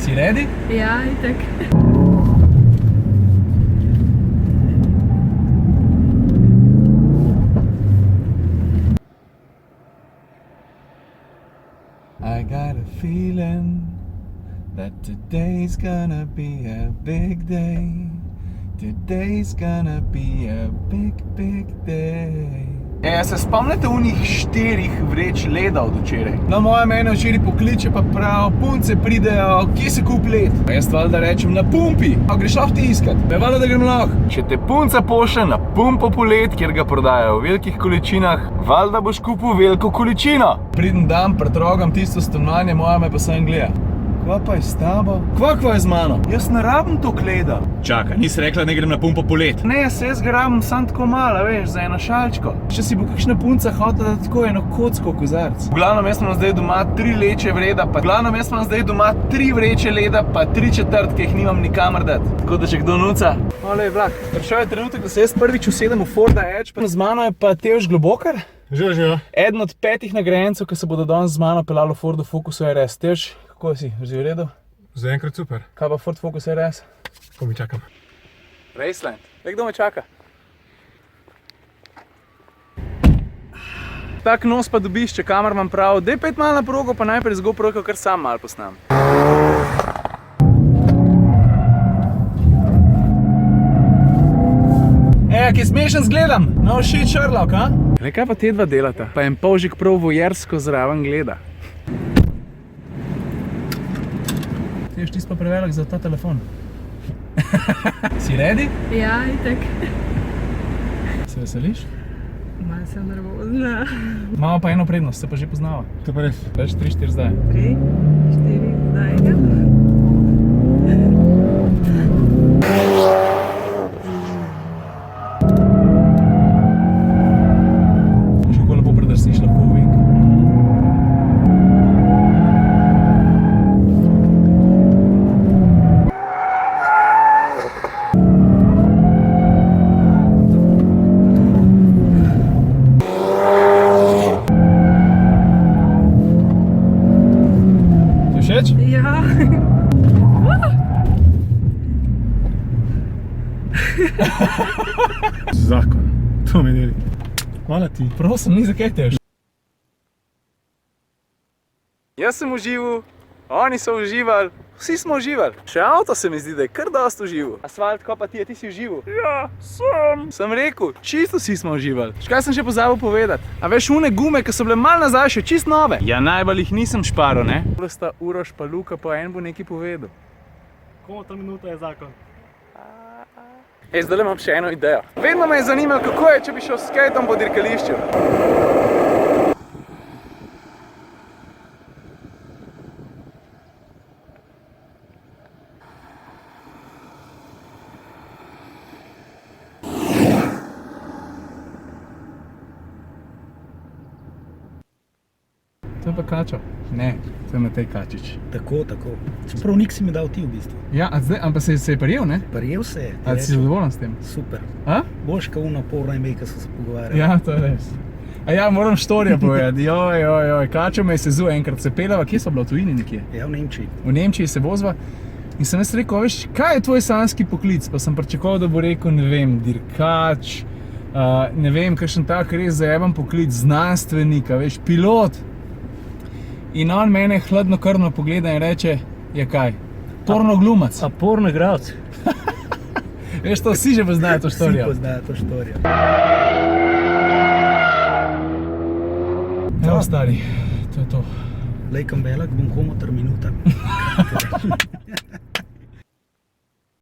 Si ready? Ja, itak. I got a feeling that today's gonna be a big day. Today's gonna be a big, big day. Se spomnite unih 4 vreč leda od včeraj? No, moja mene včeraj pokliče pa prav, punce pridejo, kje se kup led? Pa jaz valjda rečem, na pumpi. A greš lahko ti iskat? Pa valjda, da grem lahko. Če te punca pošle na pumpo po led, kjer ga prodajajo v velikih količinah, valjda boš kupil veliko količino. Pridem dan, pretrogam tisto stanovanje, moja me pa sem gleda. Kva pa je s tabo? Kva je z mano? Jaz ne rabim tok leda. Čaka, nisi rekla, ne grem na pumpo po led? Ne, se jaz ga rabim sam tako malo, veš, za eno šalčko. Če si bo kakšna punca hotela, da tako eno kocko v kozarc. V glavnem, jaz imam zdaj doma 3 vreče leda, pa 3/4, ki jih nimam nikamor dati. Tako da če kdo nuca. Olej, vlak. Prišel je trenutek, da se jaz prvič usedem v Forda Edge, pa z mano je pa Tevž Globokar. Živijo. Eden od 5 nagrajencev, ki se bodo danes z mano peljali v Fordu Focusu RS. Tevž, kako si? Že v redu? Zaenkrat super. Kaj pa Ford Focus RS? Ko mi čakam. Raceland. Kdo me čaka? Tak nos pa dobiš, če kamerman prav. Dej pet malo na progo, pa najprej z GoPro-ko kar sam malo posnam. Kaj smešen zgledam? No shit Sherlock, ha? Le, kaj pa te dva delata? Pa en polžik prav vojersko zraven gleda. Ti pa prevelik za ta telefon. Si ready? Ja, itak. Se veseliš? Malo sem nervozna. Imamo pa eno prednost, se pa že poznava. To pa res. Več 3-4 zdaj. 3, 4, zdaj. Že kako lepo predrsiš lahko v vink. Ja. Zakon. To mi deli. Hvala ti. Prosim, ni zakaj Tevž. Jaz sem užival, oni so uživali, vsi smo uživali. Še avto se mi zdi, da je kar dost užival. Asfalt, ko pa ti si užival? Ja, sem. Sem rekel, čisto vsi smo uživali. Škaj sem še pozabil povedati? A veš, une gume, ki so bile malo nazaj še čist nove? Ja, najbolj jih nisem šparal, ne? Tole sta Uroš pa Luka, pa en bo nekaj povedal. Koliko minuta je zakon? Zdaj imam še eno idejo. Vedno me je zanimalo, kako je, če bi šel s skejtom po dirkališču. To je pa Kačo? Ne, to je Matej Kačič. Tako. Čeprav nik si mi dal ti v bistvu. Ja, ampak se je prijel, ne? Prijel se je. A si zadovoljen s tem? Super. A? Boljš ka uno porno ime, ko so se pogovarjali. Ja, to je res. A ja, moram štorija povedati. Joj, Kačo me je sezu enkrat. Se pelava, kje so bila? V tujini nekje? Ja, v Nemčiji. V Nemčiji se vozva. In sem jaz rekel, veš, kaj je tvoj sanjski poklic? Pa sem pričakoval, da bo rekel, ne vem, dirkač, ne vem, kakšen tak res zajeban poklic, znanstvenik, veš, pilot. In on mene hladnokrvno pogleda in reče, je kaj? Pornoglumac. A pornografc. Veš, to vsi že poznajo to štorijo. Vsi poznajo to štorijo. Evo, stari, to je to. Lejkam velak, bom homoter minuta.